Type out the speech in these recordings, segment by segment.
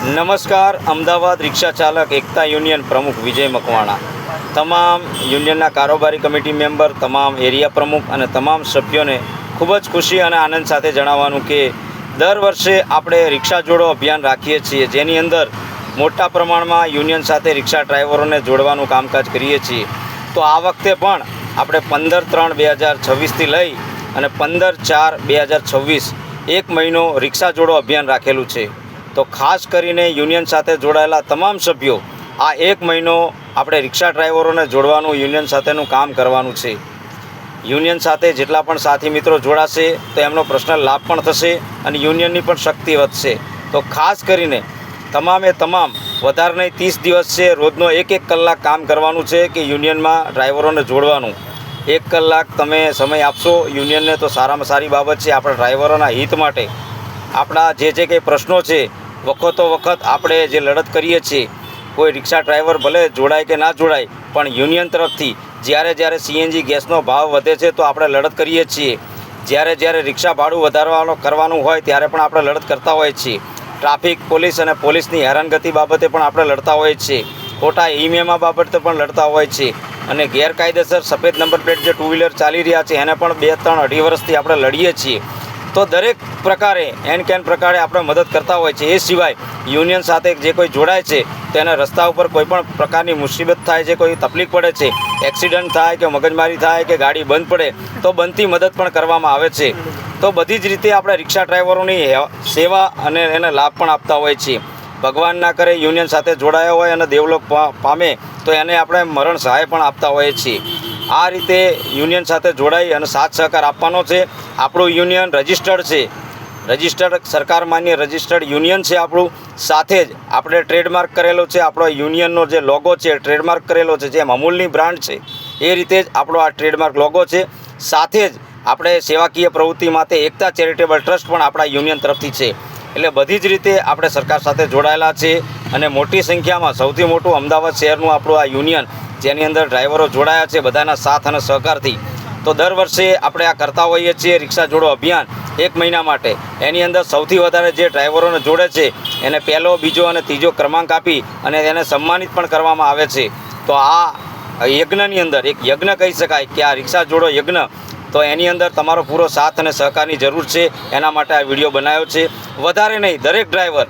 નમસ્કાર. અમદાવાદ રિક્ષા ચાલક એકતા યુનિયન પ્રમુખ વિજય મકવાણા, તમામ યુનિયનના કારોબારી કમિટી મેમ્બર, તમામ એરિયા પ્રમુખ અને તમામ સભ્યોને ખૂબ જ ખુશી અને આનંદ સાથે જણાવવાનું કે દર વર્ષે આપણે રિક્ષા જોડો અભિયાન રાખીએ છીએ, જેની અંદર મોટા પ્રમાણમાં યુનિયન સાથે રિક્ષા ડ્રાઈવરોને જોડવાનું કામકાજ કરીએ છીએ. તો આ વખતે પણ આપણે 15/3/2026થી લઈ અને 15/4/2026 એક મહિનો રિક્ષા જોડો અભિયાન રાખેલું છે. તો ખાસ કરીને યુનિયન સાથે જોડાયેલા તમામ સભ્યો આ એક મહિનો આપણે રિક્ષા ડ્રાઈવરોને જોડવાનું, યુનિયન સાથેનું કામ કરવાનું છે. યુનિયન સાથે જેટલા પણ સાથી મિત્રો જોડાશે તો એમનો પર્સનલ લાભ પણ થશે અને યુનિયનની પણ શક્તિ વધશે. તો ખાસ કરીને તમામે તમામ વધારે નહીં 30 દિવસ છે, રોજનો 1-1 કલાક કામ કરવાનું છે કે યુનિયનમાં ડ્રાઈવરોને જોડવાનું. 1 કલાક તમે સમય આપશો યુનિયનને તો સારામાં સારી બાબત છે. આપણા ડ્રાઈવરોના હિત માટે આપણા જે કંઈ પ્રશ્નો છે, વખતો વખત આપણે જે લડત કરીએ છીએ, કોઈ રિક્ષા ડ્રાઈવર ભલે જોડાય કે ના જોડાય, પણ યુનિયન તરફથી જ્યારે સીએનજી ગેસનો ભાવ વધે છે તો આપણે લડત કરીએ છીએ. જ્યારે રિક્ષા ભાડું કરવાનું હોય ત્યારે પણ આપણે લડત કરતા હોઈએ છીએ. ટ્રાફિક પોલીસ અને પોલીસની હેરાનગતિ બાબતે પણ આપણે લડતા હોઈએ છીએ. ખોટા ઈમેમા બાબતે પણ લડતા હોય છે. અને ગેરકાયદેસર સફેદ નંબર પ્લેટ જે 2 વ્હીલર ચાલી રહ્યા છે એને પણ 2, 3, 2.5 વર્ષથી આપણે લડીએ છીએ. તો દરેક પ્રકારે કેન પ્રકારે આપણે મદદ કરતા હોય છે. એ સિવાય યુનિયન સાથે જે કોઈ જોડાય છે તેને રસ્તા ઉપર કોઈ પણ પ્રકારની મુસીબત થાય છે, કોઈ તકલીફ પડે છે, એક્સિડન્ટ થાય કે મગજમારી થાય કે ગાડી બંધ પડે તો બનતી મદદ પણ કરવામાં આવે છે. તો બધી જ રીતે આપણે રિક્ષા ડ્રાઈવરોની સેવા અને એને લાભ પણ આપતા હોય છીએ. ભગવાન ના કરે યુનિયન સાથે જોડાયા હોય અને દેવલોક પામે તો એને આપણે મરણ સહાય પણ આપતા હોઈએ છીએ. આ રીતે યુનિયન સાથે જોડાઈ અને સાથ સહકાર આપવાનો છે. આપણું યુનિયન રજિસ્ટર્ડ છે, રજિસ્ટર્ડ સરકાર માન્ય રજિસ્ટર્ડ યુનિયન છે આપણું. સાથે જ આપણે ટ્રેડમાર્ક કરેલો છે, આપણો યુનિયનનો જે લોગો છે ટ્રેડમાર્ક કરેલો છે, જેમ અમૂલની બ્રાન્ડ છે એ રીતે જ આપણો આ ટ્રેડમાર્ક લોગો છે. સાથે જ આપણે સેવાકીય પ્રવૃત્તિ માટે એકતા ચેરિટેબલ ટ્રસ્ટ પણ આપણા યુનિયન તરફથી છે. એટલે બધી જ રીતે આપણે સરકાર સાથે જોડાયેલા છે અને મોટી સંખ્યામાં સૌથી મોટું અમદાવાદ શહેરનું આપણું આ યુનિયન, જેની અંદર ડ્રાઈવરો જોડાયા છે બધાના સાથ અને સહકારથી. તો દર વર્ષે આપણે આ કરતા હોઈએ છીએ રિક્ષા જોડો અભિયાન 1 મહિના માટે. એની અંદર સૌથી વધારે જે ડ્રાઈવરોને જોડે છે એને 1લો, 2જો અને 3જો ક્રમાંક આપી અને એને સન્માનિત પણ કરવામાં આવે છે. તો આ યજ્ઞની અંદર એક યજ્ઞ કહી શકાય કે આ રિક્ષા જોડો યજ્ઞ. તો એની અંદર તમારો પૂરો સાથ અને સહકારની જરૂર છે. એના માટે આ વિડીયો બનાવ્યો છે. વધારે નહીં, દરેક ડ્રાઈવર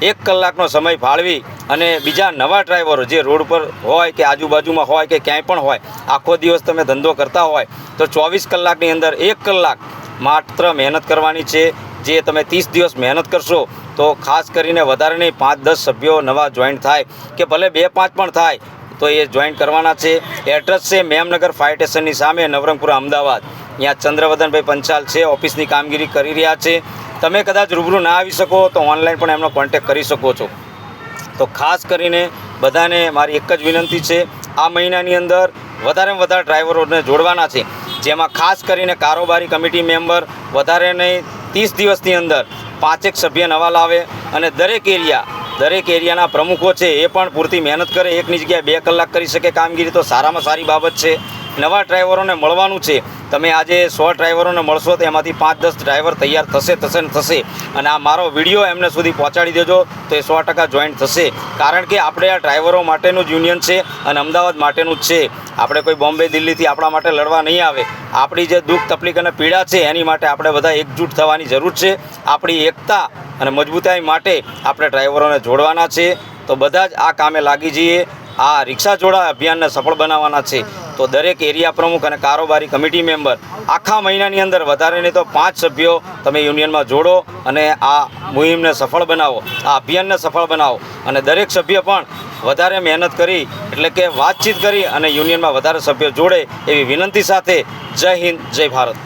1 કલાકનો સમય ફાળવી અને બીજા નવા ડ્રાઈવરો જે રોડ પર હોય કે આજુબાજુમાં હોય કે ક્યાંય પણ હોય, આખો દિવસ તમે ધંધો કરતા હોય તો 24 કલાકની અંદર 1 કલાક માત્ર મહેનત કરવાની છે. જે તમે 30 દિવસ મહેનત કરશો તો ખાસ કરીને વધારે નહીં 5-10 સભ્યો નવા જોઈન્ટ થાય કે ભલે 2-5 પણ થાય તો એ જોઈન્ટ કરવાના છે. એડ્રેસ છે મેમનગર ફાયર સ્ટેશનની સામે, નવરંગપુરા, અમદાવાદ. અહીંયા ચંદ્રવદનભાઈ પંચાલ છે, ઓફિસની કામગીરી કરી રહ્યા છે. તમે કદાચ રૂબરૂ ના આવી શકો તો ઓનલાઈન પણ એમનો કોન્ટેક્ટ કરી શકો છો. તો ખાસ કરીને બધાને મારી એક જ વિનંતી છે, આ મહિનાની અંદર વધારેમાં વધારે ડ્રાઈવરોને જોડવાના છે. જેમાં ખાસ કરીને કારોબારી કમિટી મેમ્બર વધારે નહીં 30 દિવસની અંદર 5 સભ્ય નવા લાવે અને દરેક એરિયાના પ્રમુખો છે એ પણ પૂરતી મહેનત કરે. એકની જગ્યાએ 2 કલાક કરી શકે કામગીરી તો સારામાં સારી બાબત છે. નવા ડ્રાઈવરોને મળવાનું છે. તમે આજે 100 ડ્રાઈવરોને મળશો તો એમાંથી 5-10 ડ્રાઈવર તૈયાર થશે. અને આ મારો વિડીયો એમને સુધી પહોંચાડી દેજો તો એ 100% જોઈન્ટ થશે. કારણ કે આપણે આ ડ્રાઈવરો માટેનું જ યુનિયન છે અને અમદાવાદ માટેનું જ છે. આપણે કોઈ બોમ્બે, દિલ્હીથી આપણા માટે લડવા નહીં આવે. આપણી જે દુઃખ, તકલીફ અને પીડા છે એની માટે આપણે બધા એકજૂટ થવાની જરૂર છે. આપણી એકતા અને મજબૂતાઈ માટે આપણે ડ્રાઈવરોને જોડવાના છે. તો બધા જ આ કામે લાગી જઈએ. આ રિક્ષા જોડા અભિયાનને સફળ બનાવવાના છે. તો દરેક એરિયા પ્રમુખ અને કારોબારી કમિટી મેમ્બર આખા મહિનાની અંદર વધારે નહીં તો 5 સભ્યો તમે યુનિયનમાં જોડો અને આ મુહિમને સફળ બનાવો, આ અભિયાનને સફળ બનાવો. અને દરેક સભ્ય પણ વધારે મહેનત કરી એટલે કે વાતચીત કરી અને યુનિયનમાં વધારે સભ્યો જોડે એવી વિનંતી સાથે જય હિન્દ, જય ભારત.